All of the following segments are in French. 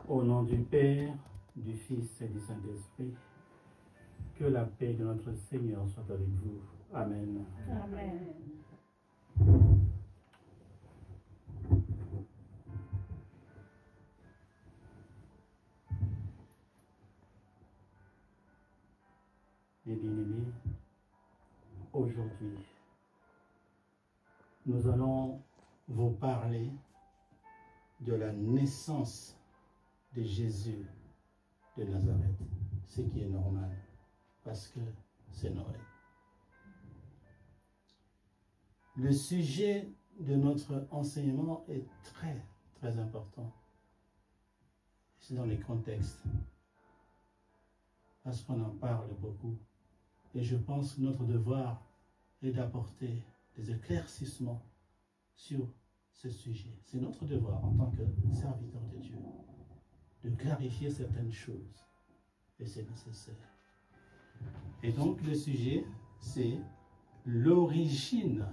Au nom du Père, du Fils et du Saint-Esprit, que la paix de notre Seigneur soit avec vous. Amen. Amen. Mes bien-aimés, aujourd'hui, nous allons vous parler de la naissance de Jésus de Nazareth, ce qui est normal, parce que c'est Noël. Le sujet de notre enseignement est très, très important. C'est dans les contextes, parce qu'on en parle beaucoup. Et je pense que notre devoir est d'apporter des éclaircissements sur ce sujet. C'est notre devoir en tant que serviteur de Dieu de clarifier certaines choses. Et c'est nécessaire. Et donc le sujet, c'est l'origine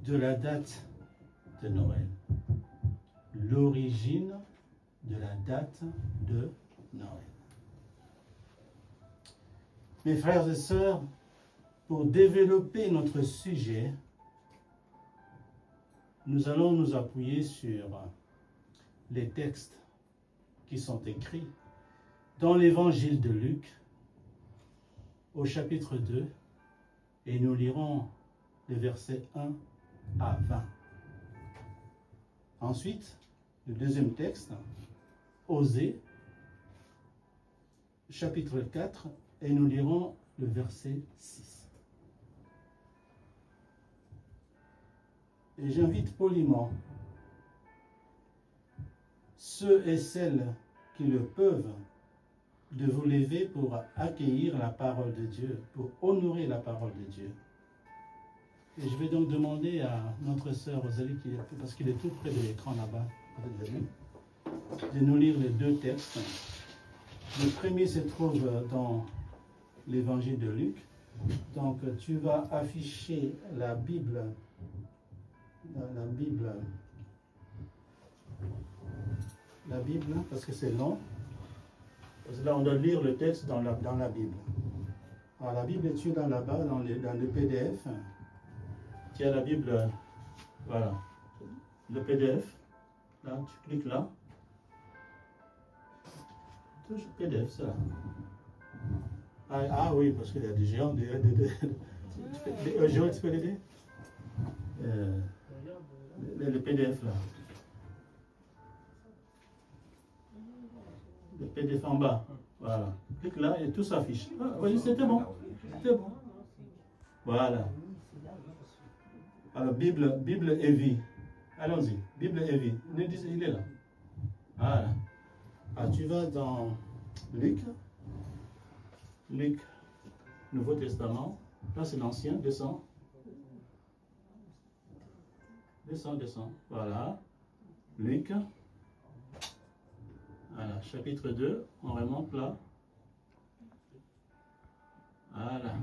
de la date de Noël. L'origine de la date de Noël. Mes frères et sœurs, pour développer notre sujet, nous allons nous appuyer sur les textes qui sont écrits dans l'évangile de Luc, au chapitre 2, et nous lirons les versets 1 à 20. Ensuite, le deuxième texte, Osée, chapitre 4, et nous lirons le verset 6. Et j'invite poliment ceux et celles qui le peuvent de vous lever pour accueillir la parole de Dieu, pour honorer la parole de Dieu. Et je vais donc demander à notre sœur Rosalie, parce qu'il est tout près de l'écran là-bas, de nous lire les deux textes. Le premier se trouve dans l'évangile de Luc. Donc tu vas afficher la Bible, parce que c'est long. Parce que là, on doit lire le texte dans la Bible. Alors la Bible est dans là-bas, dans le PDF. Tu as la Bible, voilà, le PDF. Là, tu cliques là. Toujours PDF, ça. Ah oui, parce qu'il y a des géants, des géants, tu peux l'aider? Le PDF là. Le PDF en bas. Voilà. Clique là et tout s'affiche. Ah, oui, c'était bon. C'était bon. Voilà. Alors, Bible et vie. Allons-y. Bible et vie. Il est là. Voilà. Ah, tu vas dans Luc. Luc, Nouveau Testament. Là, c'est l'Ancien. Descends. Descends. Voilà. Luc. Voilà. Chapitre 2. On remonte là. Voilà.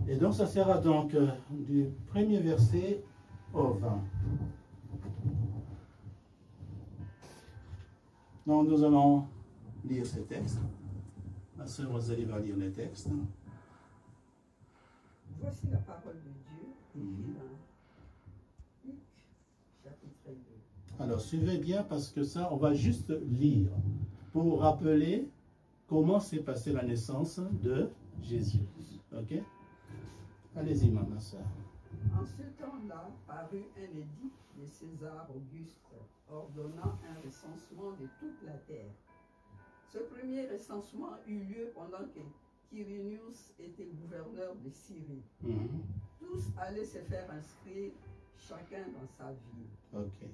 Et donc, ça sera donc du premier verset au 20. Donc, nous allons lire ces textes. Ma sœur Rosalie va lire les textes. Voici la parole de Dieu, écrite dans Luc, chapitre 2. Alors, suivez bien parce que ça, on va juste lire pour rappeler comment s'est passée la naissance de Jésus. Ok? Allez-y, ma sœur. En ce temps-là, parut un édit de César Auguste, ordonnant un recensement de toute la terre. Ce premier recensement eut lieu pendant que Quirinius était gouverneur de Syrie. Tous allaient se faire inscrire, chacun dans sa ville. Ok.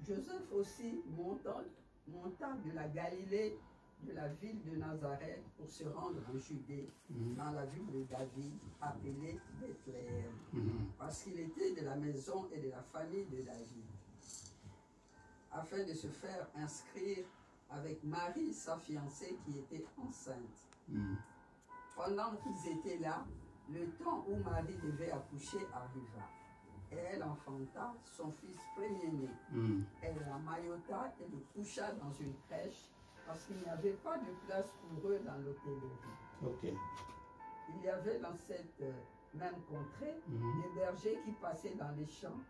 Joseph aussi monta de la Galilée, de la ville de Nazareth, pour se rendre en Judée, dans la ville de David, appelée Bethléem, parce qu'il était de la maison et de la famille de David, afin de se faire inscrire avec Marie, sa fiancée, qui était enceinte. Pendant qu'ils étaient là, le temps où Marie devait accoucher arriva. Et elle enfanta son fils premier-né. Elle l'emmaillota et le coucha dans une crèche parce qu'il n'y avait pas de place pour eux dans l'hôtellerie. Ok. Il y avait dans cette même contrée des bergers qui passaient dans les champs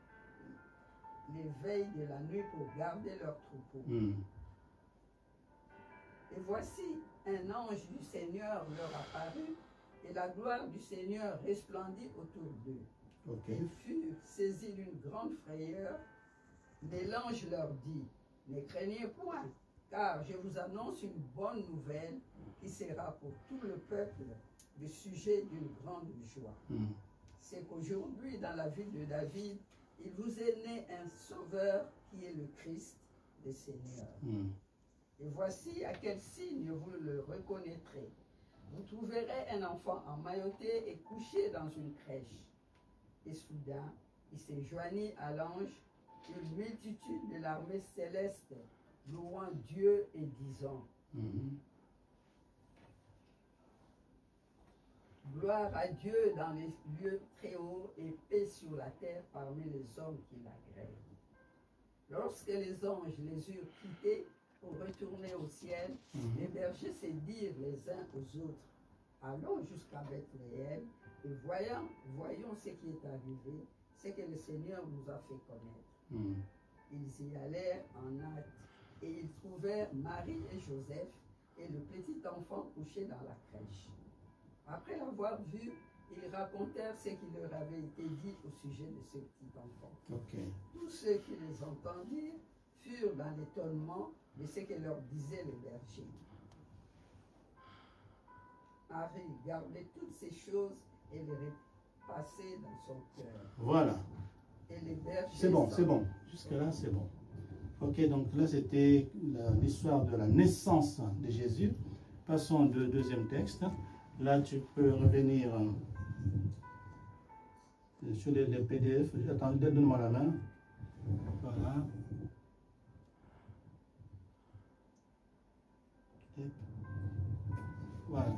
les veilles de la nuit pour garder leurs troupeaux. Et voici, un ange du Seigneur leur apparut, et la gloire du Seigneur resplendit autour d'eux. Okay. Ils furent saisis d'une grande frayeur, mais l'ange leur dit, ne craignez point, car je vous annonce une bonne nouvelle qui sera pour tout le peuple le sujet d'une grande joie. C'est qu'aujourd'hui, dans la ville de David, il vous est né un sauveur qui est le Christ, le Seigneur. Et voici à quel signe vous le reconnaîtrez. Vous trouverez un enfant emmailloté et couché dans une crèche. Et soudain, il s'est joigni à l'ange une multitude de l'armée céleste, louant Dieu et disant, gloire à Dieu dans les lieux très hauts et paix sur la terre parmi les hommes qui l'agréent. Lorsque les anges les eurent quittés pour retourner au ciel, les bergers se dirent les uns aux autres, allons jusqu'à Bethléem et voyons ce qui est arrivé, ce que le Seigneur nous a fait connaître. Ils y allèrent en hâte et ils trouvèrent Marie et Joseph et le petit enfant couché dans la crèche. Après l'avoir vu, ils racontèrent ce qui leur avait été dit au sujet de ce petit enfant. Okay. Tous ceux qui les entendirent furent dans l'étonnement de ce que leur disaient les bergers. Marie gardait toutes ces choses et les repassait dans son cœur. Voilà. Et les bergers... C'est bon, c'est bon. Jusque-là, c'est bon. Ok, donc là, c'était l'histoire de la naissance de Jésus. Passons au deuxième texte. Là, tu peux revenir sur les PDF. Attends, donne-moi la main. Voilà. Voilà.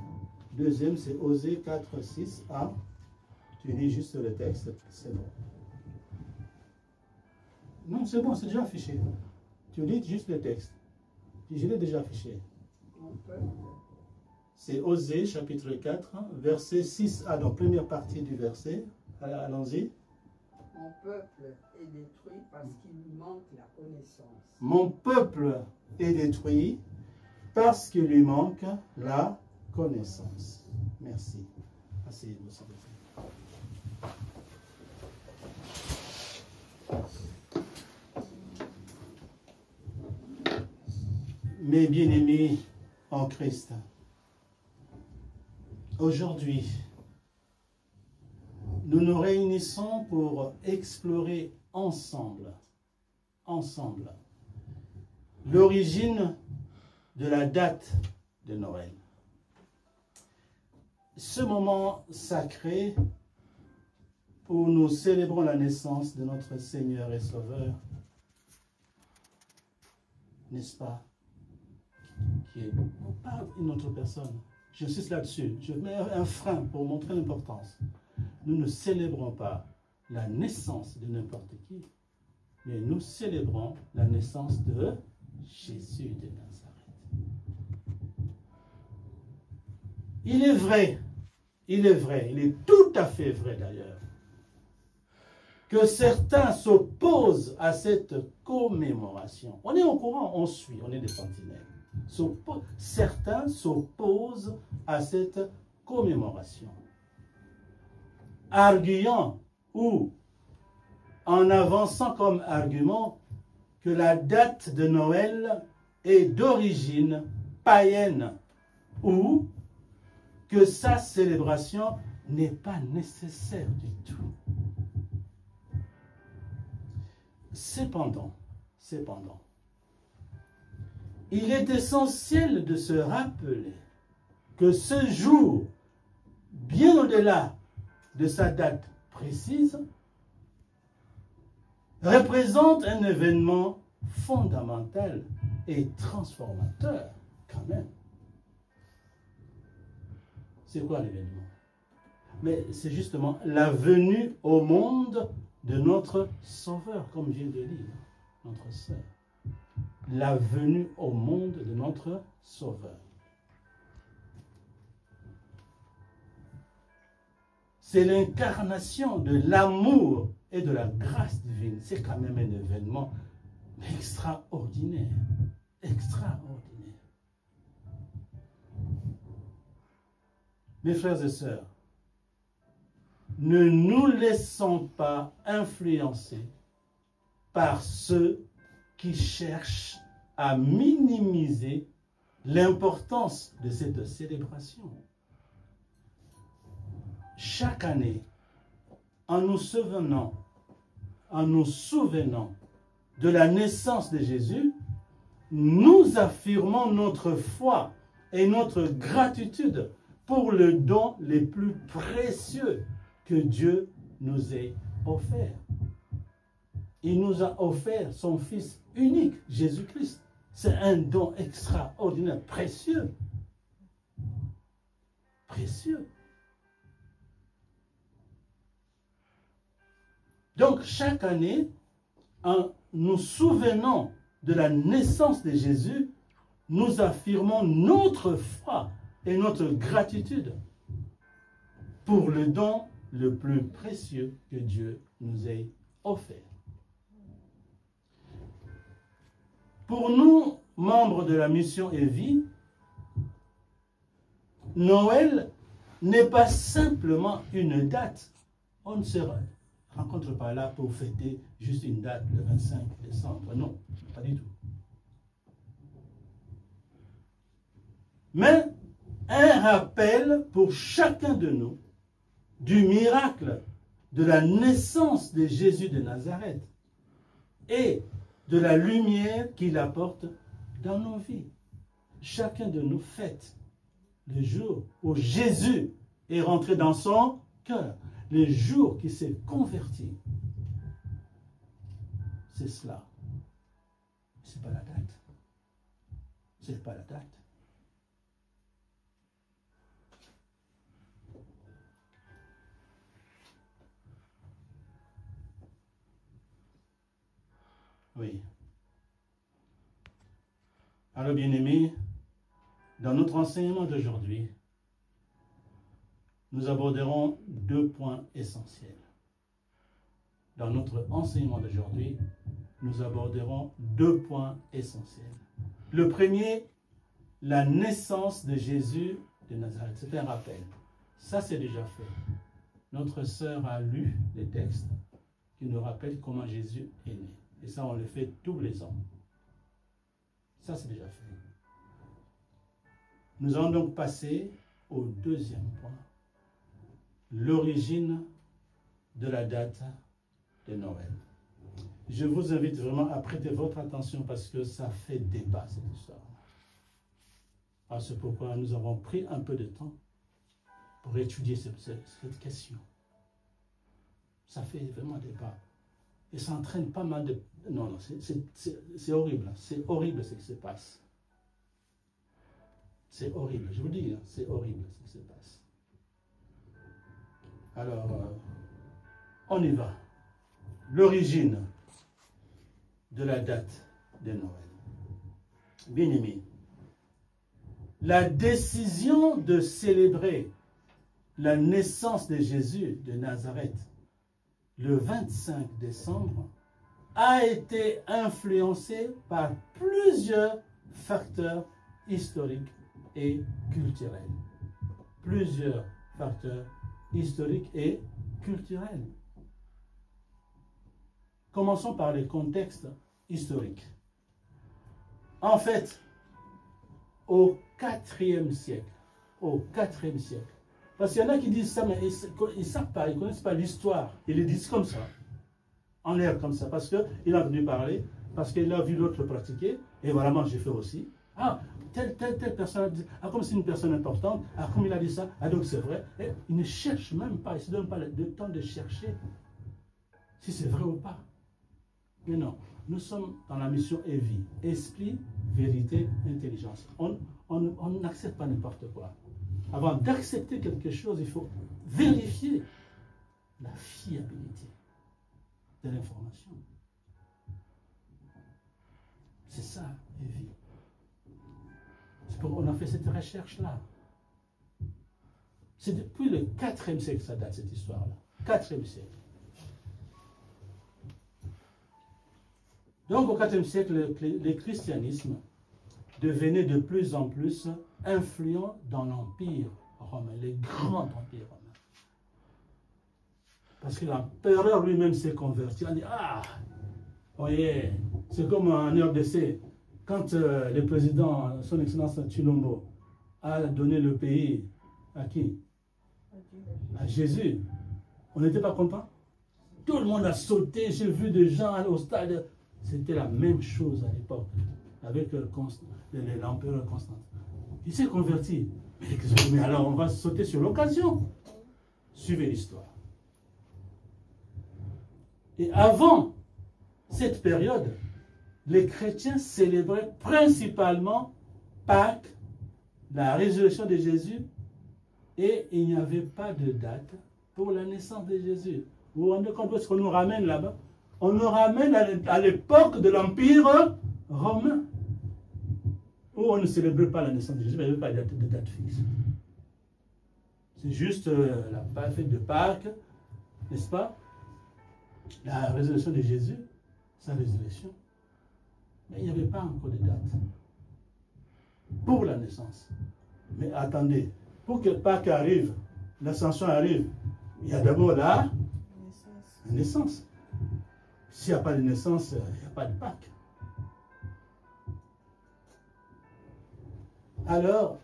Deuxième, c'est Osée 4, 6a. Tu lis juste le texte, c'est bon. Non, c'est bon, c'est déjà affiché. Tu lis juste le texte. Je l'ai déjà affiché. C'est Osée, chapitre 4, verset 6a, donc première partie du verset. Allons-y. Mon peuple est détruit parce qu'il lui manque la connaissance. Mon peuple est détruit parce qu'il lui manque la connaissance. Merci. Asseyez-vous, s'il vous plaît. Mes bien-aimés en Christ, aujourd'hui, nous nous réunissons pour explorer ensemble, l'origine de la date de Noël. Ce moment sacré où nous célébrons la naissance de notre Seigneur et Sauveur, n'est-ce pas, qui est pas une autre personne. J'insiste là-dessus, je mets un frein pour montrer l'importance. Nous ne célébrons pas la naissance de n'importe qui, mais nous célébrons la naissance de Jésus de Nazareth. Il est vrai, il est tout à fait vrai d'ailleurs, que certains s'opposent à cette commémoration. On est au courant, on suit, on est des sentinelles. Certains s'opposent à cette commémoration, arguant ou en avançant comme argument que la date de Noël est d'origine païenne ou que sa célébration n'est pas nécessaire du tout. Cependant, il est essentiel de se rappeler que ce jour, bien au-delà de sa date précise, représente un événement fondamental et transformateur quand même. C'est quoi l'événement? Mais c'est justement la venue au monde de notre Sauveur, comme vient de lire notre sœur. La venue au monde de notre Sauveur. C'est l'incarnation de l'amour et de la grâce divine. C'est quand même un événement extraordinaire. Extraordinaire. Mes frères et sœurs, ne nous laissons pas influencer par ceux qui cherchent à minimiser l'importance de cette célébration. Chaque année, en nous souvenant de la naissance de Jésus, nous affirmons notre foi et notre gratitude pour le don les plus précieux que Dieu nous ait offert. Il nous a offert son Fils unique, Jésus-Christ. C'est un don extraordinaire, précieux. Précieux. Donc, chaque année, en nous souvenant de la naissance de Jésus, nous affirmons notre foi et notre gratitude pour le don le plus précieux que Dieu nous ait offert. Pour nous, membres de la mission et vie, Noël n'est pas simplement une date. On ne se rencontre pas là pour fêter juste une date, le 25 décembre. Non, pas du tout. Mais un rappel pour chacun de nous du miracle de la naissance de Jésus de Nazareth et de la lumière qu'il apporte dans nos vies. Chacun de nous fête le jour où Jésus est rentré dans son cœur, le jour qu'il s'est converti. C'est cela. Ce n'est pas la date. Ce n'est pas la date. Oui. Alors, bien-aimés, dans notre enseignement d'aujourd'hui, nous aborderons deux points essentiels. Dans notre enseignement d'aujourd'hui, nous aborderons deux points essentiels. Le premier, la naissance de Jésus de Nazareth. C'est un rappel. Ça, c'est déjà fait. Notre sœur a lu les textes qui nous rappellent comment Jésus est né. Et ça, on le fait tous les ans. Ça, c'est déjà fait. Nous allons donc passer au deuxième point. L'origine de la date de Noël. Je vous invite vraiment à prêter votre attention parce que ça fait débat, cette histoire. Alors, c'est pourquoi nous avons pris un peu de temps pour étudier cette question. Ça fait vraiment débat. Et ça entraîne pas mal de... Non, non, c'est horrible. C'est horrible ce qui se passe. C'est horrible, je vous dis, hein, c'est horrible ce qui se passe. Alors, on y va. L'origine de la date de Noël. Bien-aimés, la décision de célébrer la naissance de Jésus de Nazareth le 25 décembre a été influencée par plusieurs facteurs historiques et culturels. Plusieurs facteurs historiques et culturels. Commençons par les contextes historiques. En fait, au IVe siècle, parce qu'il y en a qui disent ça, mais ils ne savent pas, ils ne connaissent pas l'histoire. Ils le disent comme ça, en l'air comme ça, parce qu'il a entendu parler, parce qu'il a vu l'autre pratiquer, et voilà, moi j'ai fait aussi. Ah, telle personne, ah, comme c'est une personne importante, ah, comme il a dit ça, ah, donc c'est vrai. Et ils ne cherchent même pas, ils ne se donnent pas le temps de chercher si c'est vrai ou pas. Mais non, nous sommes dans la mission vie, esprit, vérité, intelligence. On n'accepte pas n'importe quoi. Avant d'accepter quelque chose, il faut vérifier la fiabilité. de l'information. C'est ça, Evie. C'est pourquoi on a fait cette recherche-là. C'est depuis le 4e siècle que ça date, cette histoire-là. 4e siècle. Donc, au 4e siècle, le christianisme devenait de plus en plus influent dans l'Empire romain, les grands empires romains. Parce que l'empereur lui-même s'est converti. On dit, ah, voyez, c'est comme en RDC. Quand le président, son excellence Chilombo, a donné le pays à qui? À Jésus. On n'était pas content? Tout le monde a sauté. J'ai vu des gens au stade. C'était la même chose à l'époque avec l'empereur Constantin. Il s'est converti. Mais alors on va sauter sur l'occasion. Suivez l'histoire. Et avant cette période, les chrétiens célébraient principalement Pâques, la résurrection de Jésus, et il n'y avait pas de date pour la naissance de Jésus. Vous vous rendez compte de ce qu'on nous ramène là-bas? On nous ramène à l'époque de l'Empire romain, où on ne célébrait pas la naissance de Jésus, mais il n'y avait pas de date fixe. C'est juste la fête de Pâques, n'est-ce pas? La résurrection de Jésus, sa résurrection. Mais il n'y avait pas encore de date pour la naissance. Mais attendez, pour que Pâques arrive, l'ascension arrive, il y a d'abord la naissance. S'il n'y a pas de naissance, il n'y a pas de Pâques. Alors,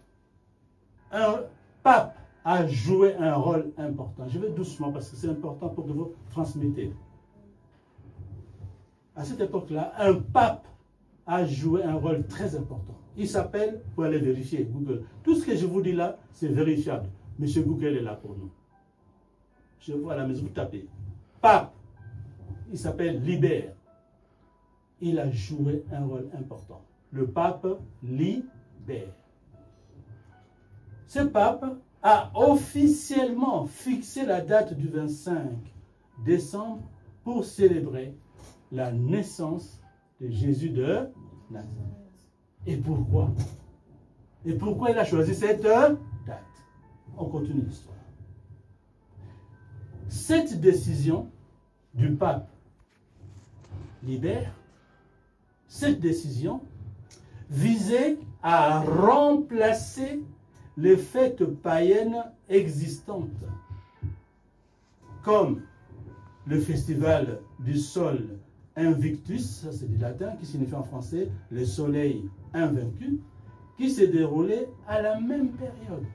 un pape a joué un rôle important. Je vais doucement parce que c'est important pour que vous transmettez. À cette époque-là, un pape a joué un rôle très important. Il s'appelle, pour aller vérifier, Google. Tout ce que je vous dis là, c'est vérifiable. Monsieur Google est là pour nous. Je vois à la maison, vous tapez. Pape. Il s'appelle Libère. Il a joué un rôle important. Le pape Libère. Ce pape a officiellement fixé la date du 25 décembre pour célébrer la naissance de Jésus de Nazareth. Et pourquoi? Et pourquoi il a choisi cette date? On continue l'histoire. Cette décision du pape Libère, cette décision visait à remplacer les fêtes païennes existantes, comme le festival du Sol Invictus, ça c'est du latin, qui signifie en français le soleil invaincu, qui s'est déroulé à la même période.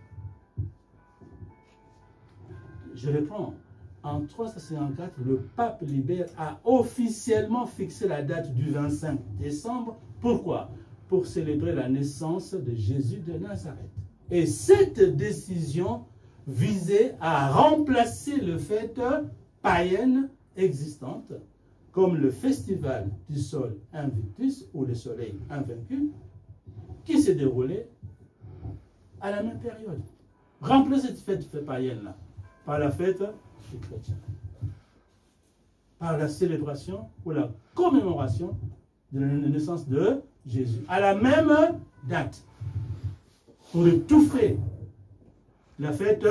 Je reprends. En 354, le pape Libère a officiellement fixé la date du 25 décembre. Pourquoi? Pour célébrer la naissance de Jésus de Nazareth. Et cette décision visait à remplacer les fêtes païennes existantes, comme le festival du Sol Invictus ou le soleil invaincu, qui s'est déroulé à la même période. Remplacer cette fête païenne-là par la fête des chrétiens, par la célébration ou la commémoration de la naissance de Jésus, à la même date, pour étouffer la fête